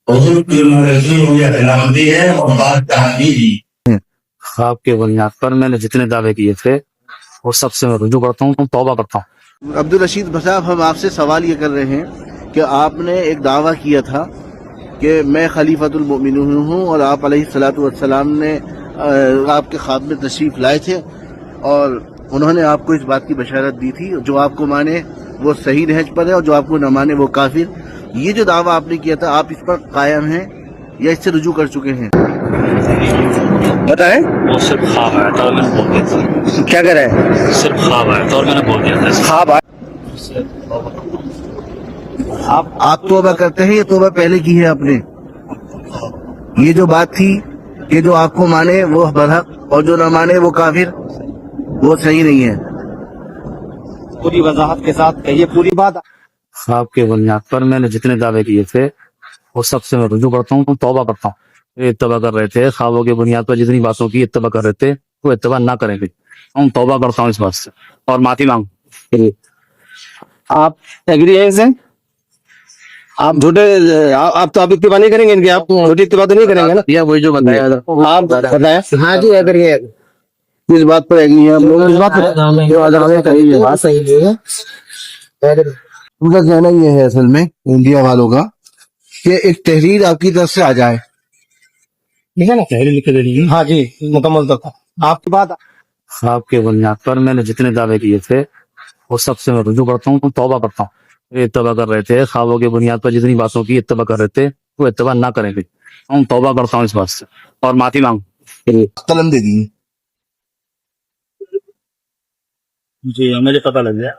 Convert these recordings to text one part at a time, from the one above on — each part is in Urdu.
حضور کی مرضی مجھے خلاف دی ہے اور بات تعمیری۔ خواب کے بنیاد پر میں نے جتنے دعوے کیے تھے وہ سب سے میں رجوع کرتا ہوں، توبہ کرتا ہوں۔ عبدالرشید صاحب، ہم آپ سے سوال یہ کر رہے ہیں کہ آپ نے ایک دعویٰ کیا تھا کہ میں خلیفۃ المؤمنین ہوں، اور آپ علیہ الصلوۃ والسلام نے آپ کے خواب میں تشریف لائے تھے اور انہوں نے آپ کو اس بات کی بشارت دی تھی، جو آپ کو مانے وہ صحیح نہج پر ہے اور جو آپ کو نہ مانے وہ کافر۔ یہ جو دعویٰ آپ نے کیا تھا، آپ اس پر قائم ہیں یا اس سے رجوع کر چکے ہیں؟ بتائیں۔ وہ صرف خواب آیا تھا اور میں نے بول دیا تھا۔ کیا کر رہے ہیں؟ صرف خواب آیا تھا اور میں نے بول دیا تھا۔ خواب آپ توبہ کرتے ہیں یا توبہ پہلے کی ہے آپ نے؟ یہ جو بات تھی کہ جو آپ کو مانے وہ برحق اور جو نہ مانے وہ کافر، وہ صحیح نہیں ہے۔ پوری وضاحت کے ساتھ کہیے پوری بات۔ خواب کے بنیاد پر میں نے جتنے دعوے کیے تھے وہ سب سے میں رجوع کرتا ہوں، توبہ کرتا ہوں۔ یہ اتباع کر رہے تھے خوابوں کے بنیاد پر، جتنی باتوں کی اتباع کر رہے تھے وہ اتباع نہ کریں گے۔ ہم توبہ کرتا ہوں اس بات سے اور معافی مانگ۔ آپ ایگری ہیں اس سے؟ آپ جھوٹے آپ تو آپ اتباع نہیں کریں گے ان کی، آپ جھوٹی اتباع تو نہیں کریں گے نا؟ یہ وہی جو بتایا آپ بتائیں۔ ہاں جی، ایگری ہے، اس بات پر ایگری ہے ہم لوگ، اس بات پر بات صحیح نہیں ہے۔ ان کا کہنا یہ ہے اصل میں انڈیا والوں کا کہ ایک تحریر آپ کی طرف سے آ جائے۔ تحریر لکھ کے دے دیجیے۔ ہاں جی، مکمل تک آپ کی بات۔ خواب کے بنیاد پر میں نے جتنے دعوے کیے تھے وہ سب سے میں رجوع کرتا ہوں، توبہ کرتا ہوں۔ یہ اتباع کر رہے تھے خوابوں کے بنیاد پر، جتنی باتوں کی اتباع کر رہے تھے وہ اتباع نہ کریں گے۔ ہم توبہ کرتا ہوں اس بات سے اور معافی مانگ۔ قلم دے دیجیے۔ جی مجھے پتہ لگ گیا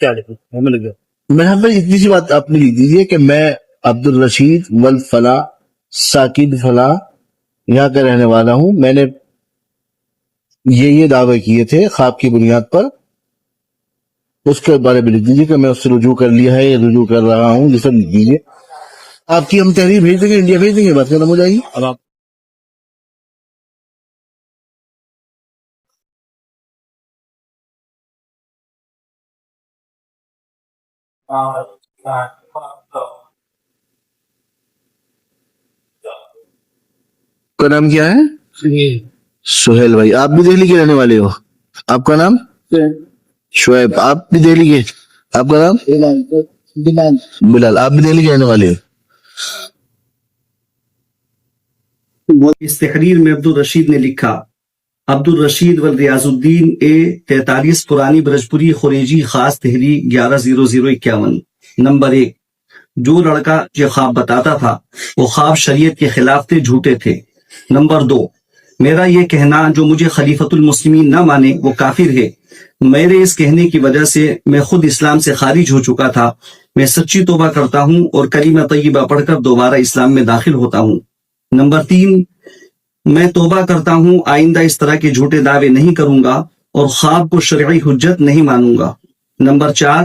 کیا لکھوں، ہمیں لگ گیا۔ محمد اتنی سی بات آپ نے لکھ دیجیے کہ میں عبدالرشید والفلا ساکن فلاں یہاں کا رہنے والا ہوں، میں نے یہ دعوے کیے تھے خواب کی بنیاد پر، اس کے بارے میں لکھ دیجیے کہ میں اس سے رجوع کر لیا ہے یا رجوع کر رہا ہوں، یہ سب لکھ دیجیے۔ آپ کی ہم تحریر بھیج دیں گے، انڈیا بھیج دیں گے، بات ختم ہو جائے گی۔ اب آپ کا نام کیا ہے؟ سہیل بھائی، آپ بھی دہلی کے رہنے والے ہو؟ آپ کا نام؟ شعیب، آپ بھی دہلی کے؟ آپ کا نام؟ بلال، آپ بھی دہلی کے رہنے والے ہو؟ اس تحریر میں عبدالرشید نے لکھا: عبدالرشید والریاض الدین اے 43 پرانی برجپوری خوریجی خاص دہلی 110051۔ نمبر 1، جو لڑکا جو خواب بتاتا تھا وہ خواب شریعت کے خلاف تھے، جھوٹے تھے۔ نمبر 2، میرا یہ کہنا جو مجھے خلیفۃ المسلمین نہ مانے وہ کافر ہے، میرے اس کہنے کی وجہ سے میں خود اسلام سے خارج ہو چکا تھا، میں سچی توبہ کرتا ہوں اور کلمہ طیبہ پڑھ کر دوبارہ اسلام میں داخل ہوتا ہوں۔ نمبر 3، میں توبہ کرتا ہوں آئندہ اس طرح کے جھوٹے دعوے نہیں کروں گا اور خواب کو شرعی حجت نہیں مانوں گا۔ نمبر 4،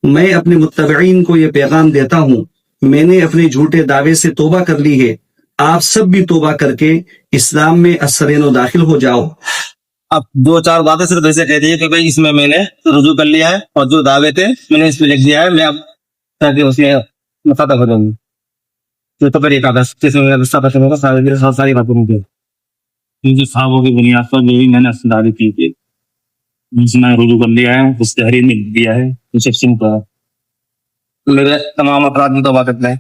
میں اپنے متبعین کو یہ پیغام دیتا ہوں، میں نے اپنے جھوٹے دعوے سے توبہ کر لی ہے، آپ سب بھی توبہ کر کے اسلام میں السرین و داخل ہو جاؤ۔ آپ 2-4 باتیں صرف ایسے کہہ دیجیے کہ بھائی اس میں نے رجوع کر لیا ہے اور جو دعوے تھے میں نے اس پہ لکھ دیا ہے، میں اب تاکہ اس میں مفادہ ہو جاؤں گی۔ تو پھر ایک آدھا ساری باتیں مجھے کیونکہ خوابوں کی بنیاد پر جو بھی میں نے دعوے کی تھی اس میں رجوع کر لیا ہے، اس تحریر میں لکھ دیا ہے، تو سب سمپل ہے۔ میرے تمام افراد میں توبہ کرتے ہیں۔